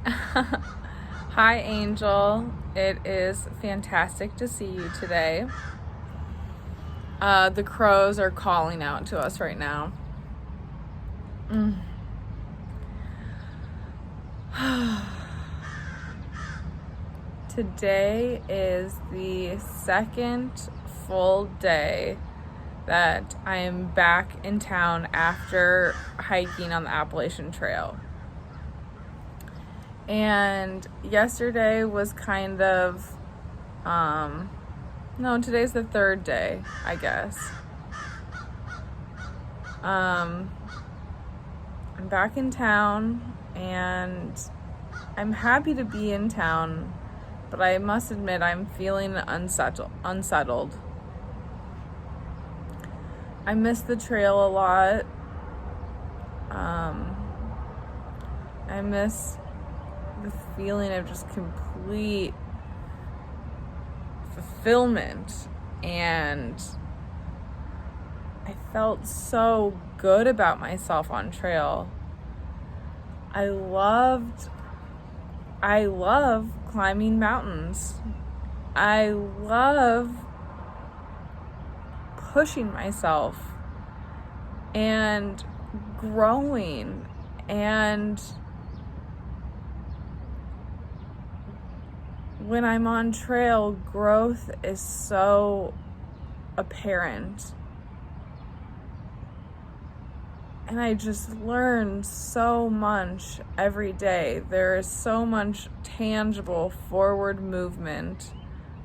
Hi, Angel. It is fantastic to see you today. The crows are calling out to us right now. Today is the second full day that I am back in town after hiking on the Appalachian Trail. And yesterday was kind of, no, today's the third day, I guess. I'm back in town and I'm happy to be in town, but I must admit I'm feeling unsettled. I miss the trail a lot. I miss the feeling of just complete fulfillment, and I felt so good about myself on trail. I love climbing mountains. I love pushing myself and growing, and when I'm on trail, growth is so apparent. And I just learn so much every day. There is so much tangible forward movement,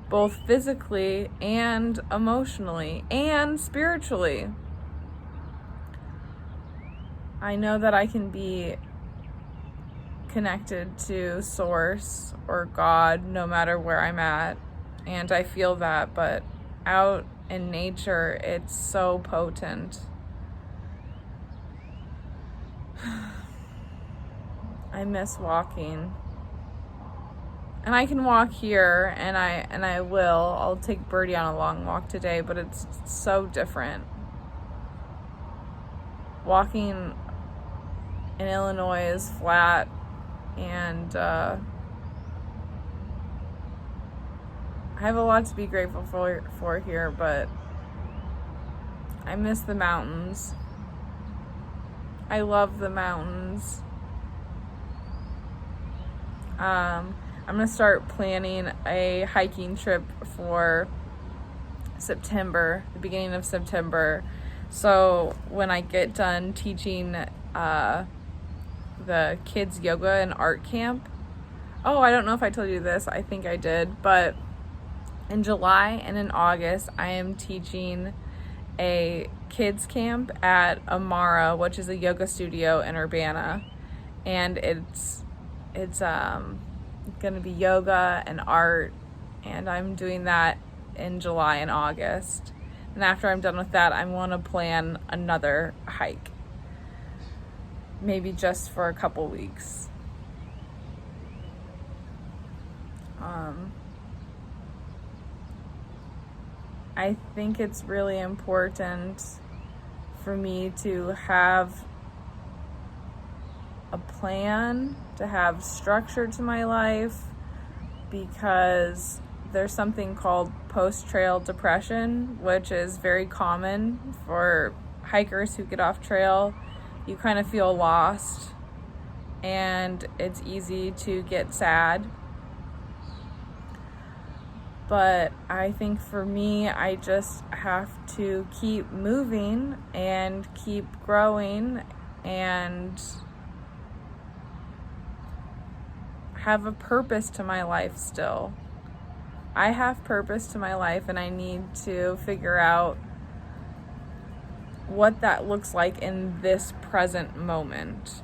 both physically and emotionally and spiritually. I know that I can be connected to Source or God no matter where I'm at, and I feel that, but out in nature, it's so potent. I miss walking. And I can walk here, and I will. I'll take Birdie on a long walk today, but it's so different. Walking in Illinois is flat, and I have a lot to be grateful for here, but I miss the mountains. I love the mountains. I'm going to start planning a hiking trip for September, the beginning of September. So when I get done teaching the kids yoga and art camp, I don't know if I told you this, I think I did, but in July and in August, I am teaching a kids camp at Amara, which is a yoga studio in Urbana, and it's going to be yoga and art, and I'm doing that in July and August. And after I'm done with that, I want to plan another hike, maybe just for a couple weeks. I think it's really important for me to have a plan, to have structure to my life, because there's something called post-trail depression, which is very common for hikers who get off trail. You kind of feel lost, and it's easy to get sad. But I think for me, I just have to keep moving and keep growing and have a purpose to my life still. I have purpose to my life, and I need to figure out what that looks like in this present moment.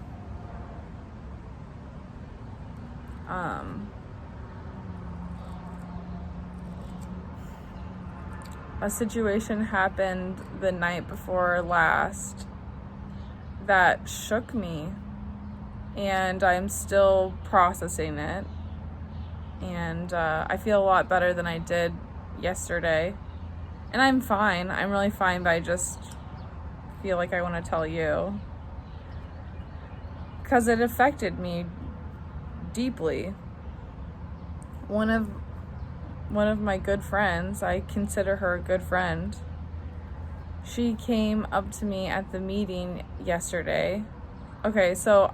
A situation happened the night before last that shook me, and I'm still processing it. And I feel a lot better than I did yesterday. And I'm fine. I'm really fine, but I just feel like I want to tell you, because it affected me deeply. One of my good friends, I consider her a good friend, she came up to me at the meeting yesterday. Okay, so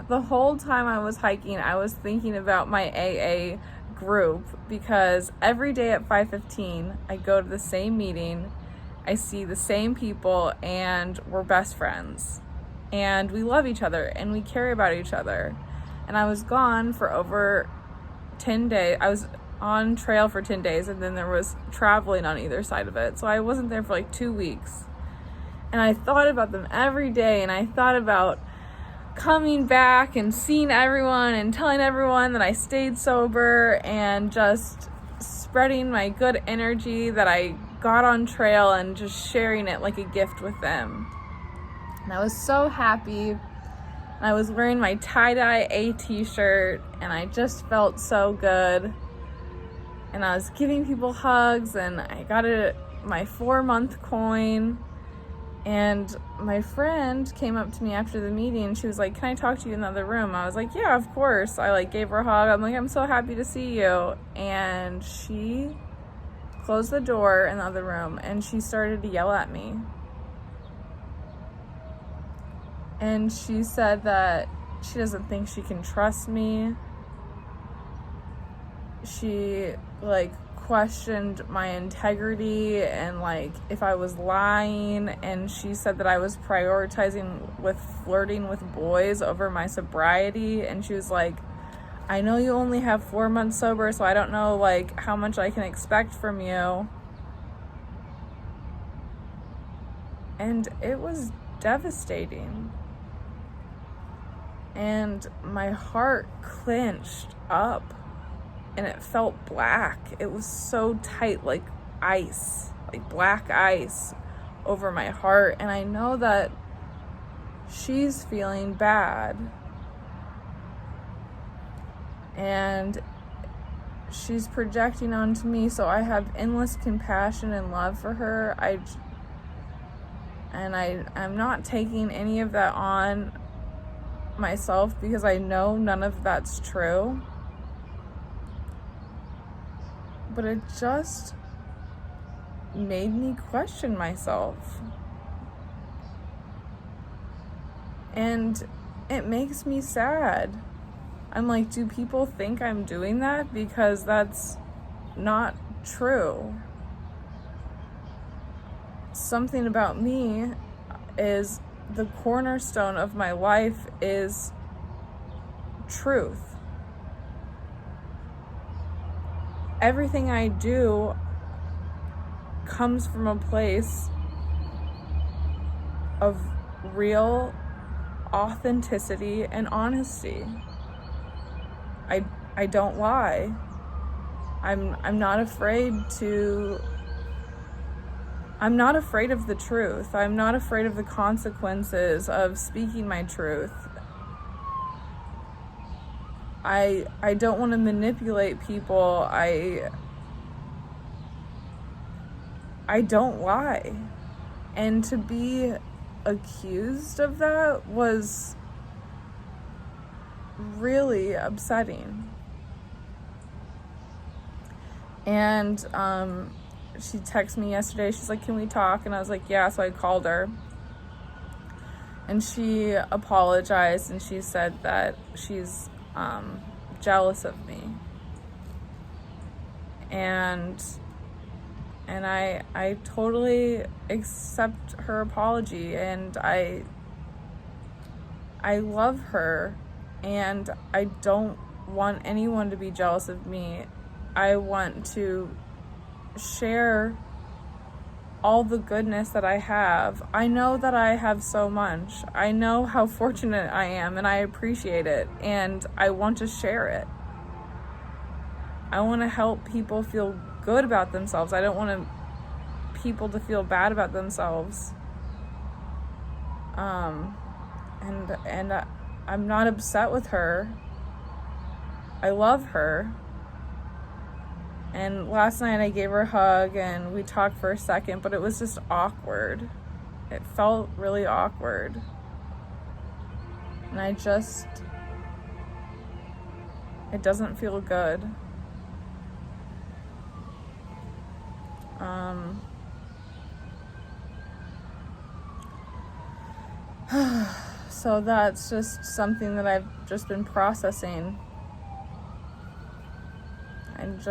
the whole time I was hiking, I was thinking about my AA group, because every day at 5:15, I go to the same meeting, I see the same people, and we're best friends. And we love each other, and we care about each other. And I was gone for over 10 days. I was on trail for 10 days, and then there was traveling on either side of it. So I wasn't there for like 2 weeks. And I thought about them every day, and I thought about coming back and seeing everyone and telling everyone that I stayed sober, and just spreading my good energy that I got on trail and just sharing it like a gift with them. And I was so happy. And I was wearing my tie-dye A t-shirt, and I just felt so good. And I was giving people hugs, and I got my 4-month coin. And my friend came up to me after the meeting, and she was like, "Can I talk to you in the other room?" I was like, "Yeah, of course." I gave her a hug. I'm like, "I'm so happy to see you." And she closed the door in the other room, and she started to yell at me. And she said that she doesn't think she can trust me. She questioned my integrity and if I was lying, and she said that I was prioritizing with flirting with boys over my sobriety. And she was like, "I know you only have 4 months sober, so I don't know how much I can expect from you." And it was devastating. And my heart clenched up, and it felt black. It was so tight, like ice, like black ice over my heart. And I know that she's feeling bad, and she's projecting onto me, so I have endless compassion and love for her. I'm not taking any of that on myself, because I know none of that's true. But it just made me question myself. And it makes me sad. I'm like, do people think I'm doing that? Because that's not true. Something about me is the cornerstone of my life is truth. Everything I do comes from a place of real authenticity and honesty. I don't lie. I'm not afraid of the truth. I'm not afraid of the consequences of speaking my truth. I don't want to manipulate people. I don't lie. And to be accused of that was really upsetting. And she texted me yesterday. She's like, "Can we talk?" And I was like, "Yeah." So I called her, and she apologized, and she said that she's jealous of me. And I totally accept her apology, and I love her, and I don't want anyone to be jealous of me. I want to share all the goodness that I have. I know that I have so much. I know how fortunate I am, and I appreciate it, and I want to share it. I want to help people feel good about themselves. I don't want people to feel bad about themselves. And I'm not upset with her. I love her. And last night I gave her a hug, and we talked for a second, but it was just awkward. It felt really awkward. And It doesn't feel good. So that's just something that I've just been processing. And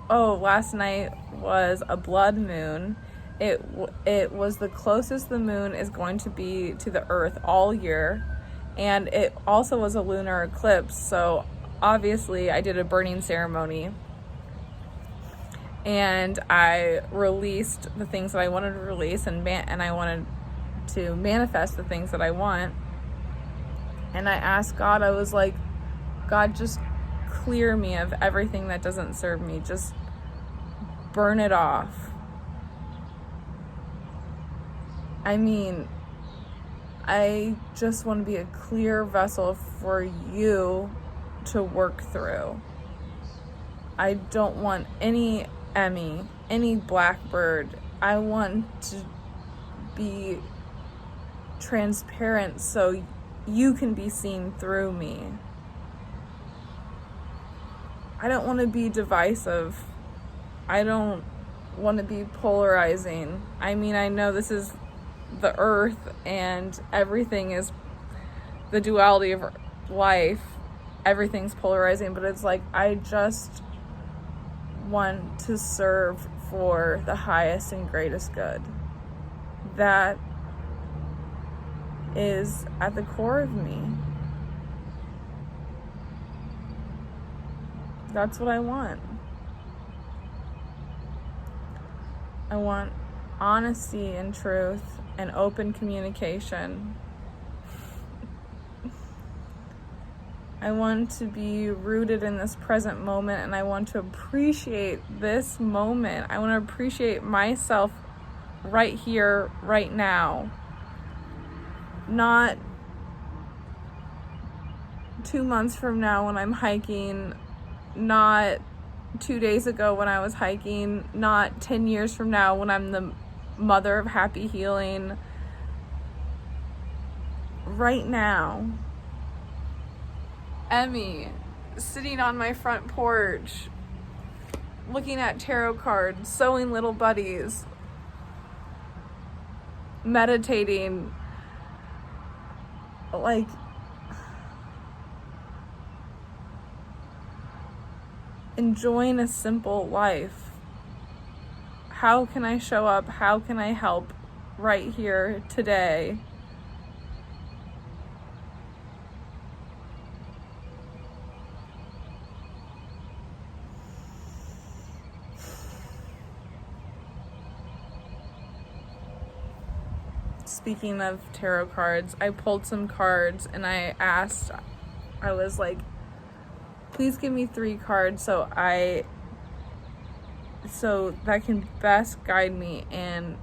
last night was a blood moon. It was the closest the moon is going to be to the earth all year. And it also was a lunar eclipse. So obviously I did a burning ceremony. And I released the things that I wanted to release, and I wanted to manifest the things that I want. And I asked God, I was like, God, just clear me of everything that doesn't serve me. Just burn it off. I mean, I just want to be a clear vessel for you to work through. I don't want any Emmy, any blackbird. I want to be transparent so you can be seen through me. I don't want to be divisive. I don't want to be polarizing. I mean, I know this is the earth and everything is the duality of life. Everything's polarizing, but it's like I just want to serve for the highest and greatest good. That is at the core of me. That's what I want. I want honesty and truth and open communication. I want to be rooted in this present moment, and I want to appreciate this moment. I want to appreciate myself right here, right now. Not 2 months from now when I'm hiking, not 2 days ago when I was hiking, not 10 years from now when I'm the mother of happy healing. Right now. Emmy, sitting on my front porch, looking at tarot cards, sewing little buddies, meditating, like, enjoying a simple life. How can I show up? How can I help right here today? Speaking of tarot cards, I pulled some cards and I was like, please give me 3 cards so that can best guide me in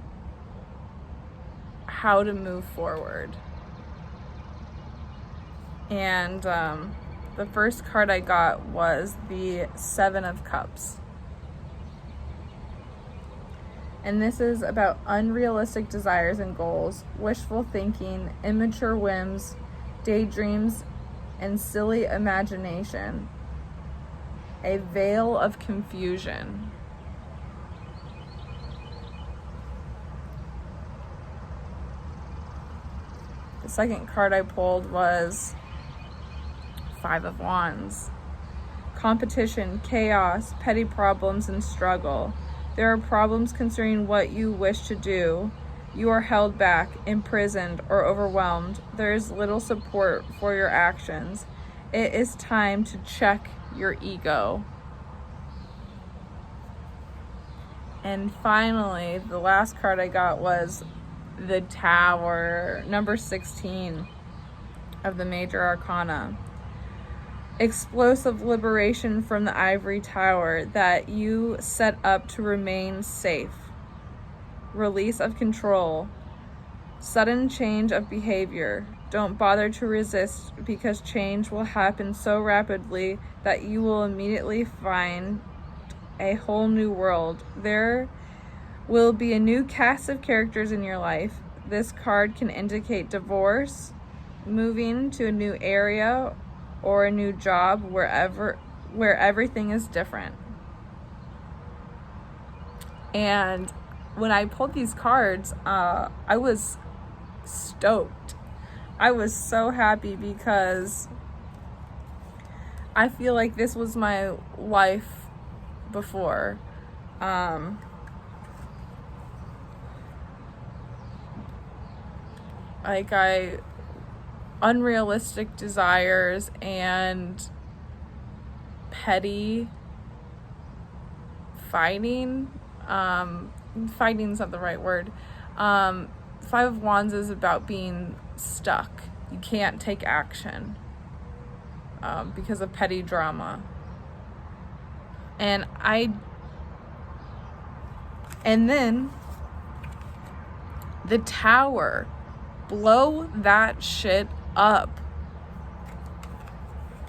how to move forward. And the first card I got was the 7 of Cups. And this is about unrealistic desires and goals, wishful thinking, immature whims, daydreams, and silly imagination. A veil of confusion. The second card I pulled was 5 of Wands. Competition, chaos, petty problems, and struggle. There are problems concerning what you wish to do. You are held back, imprisoned, or overwhelmed. There is little support for your actions. It is time to check your ego. And finally, the last card I got was the Tower, number 16 of the Major Arcana. Explosive liberation from the ivory tower that you set up to remain safe. Release of control. Sudden change of behavior. Don't bother to resist because change will happen so rapidly that you will immediately find a whole new world. There will be a new cast of characters in your life. This card can indicate divorce, moving to a new area, or a new job where everything is different. And when I pulled these cards, I was stoked. I was so happy because I feel like this was my life before. Unrealistic desires and petty fighting. Fighting's not the right word. Five of Wands is about being stuck. You can't take action because of petty drama. And then the Tower. Blow that shit up.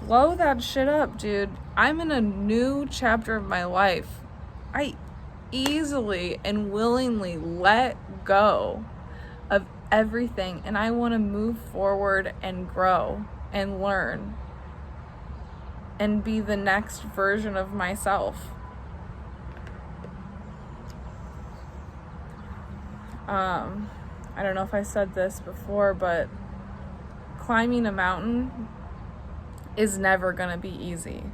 Blow that shit up, dude. I'm in a new chapter of my life. I easily and willingly let go of everything, and I want to move forward and grow and learn and be the next version of myself. I don't know if I said this before, but climbing a mountain is never gonna be easy,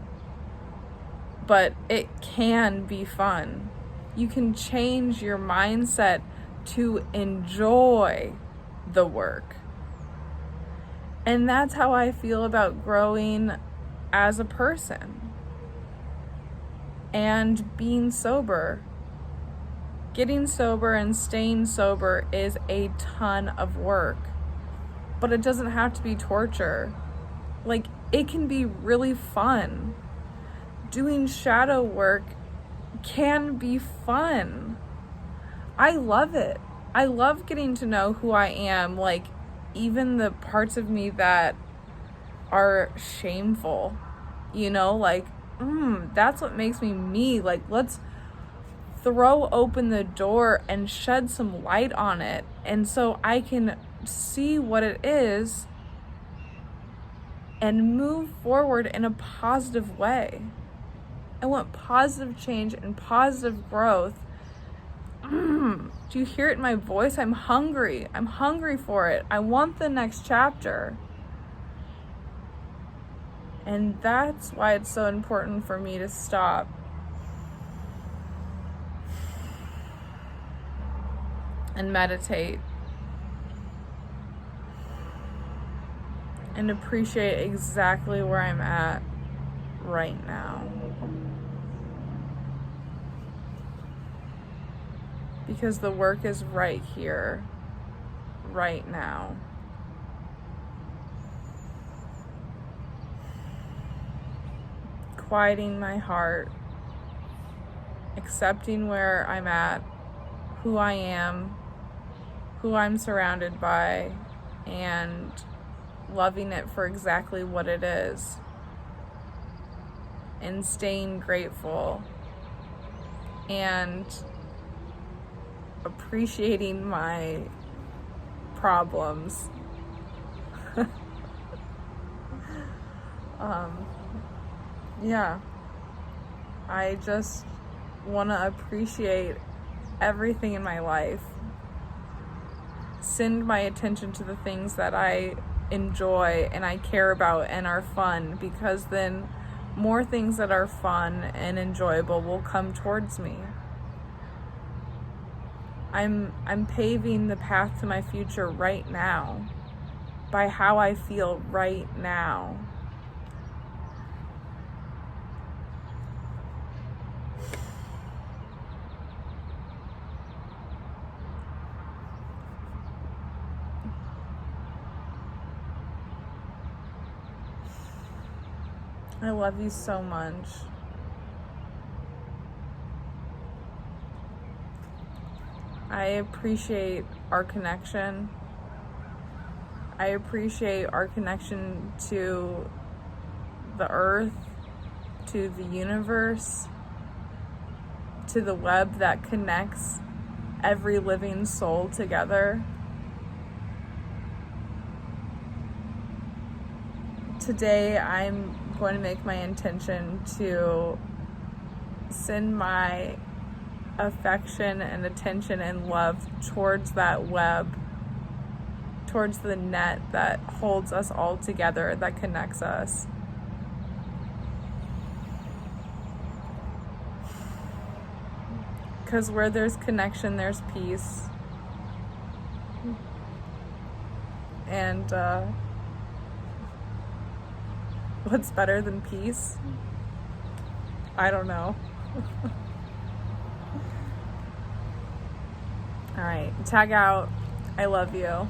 but it can be fun. You can change your mindset to enjoy the work. And that's how I feel about growing as a person and being sober. Getting sober and staying sober is a ton of work, but it doesn't have to be torture. Like, it can be really fun. Doing shadow work can be fun. I love it. I love getting to know who I am, like, even the parts of me that are shameful, like, that's what makes me me. Like, let's throw open the door and shed some light on it, and so I can see what it is and move forward in a positive way. I want positive change and positive growth. Do you hear it in my voice? I'm hungry. I'm hungry for it. I want the next chapter. And that's why it's so important for me to stop and meditate and appreciate exactly where I'm at right now. Because the work is right here, right now. Quieting my heart, accepting where I'm at, who I am, who I'm surrounded by, and loving it for exactly what it is, and staying grateful, and appreciating my problems. Yeah, I just want to appreciate everything in my life. Send my attention to the things that I enjoy and I care about and are fun, because then more things that are fun and enjoyable will come towards me. I'm paving the path to my future right now by how I feel right now. I love you so much. I appreciate our connection. I appreciate our connection to the earth, to the universe, to the web that connects every living soul together, today I'm going to make my intention to send my affection and attention and love towards that web, towards the net that holds us all together, that connects us. Because where there's connection, there's peace. And what's better than peace? I don't know. All right, tag out. I love you.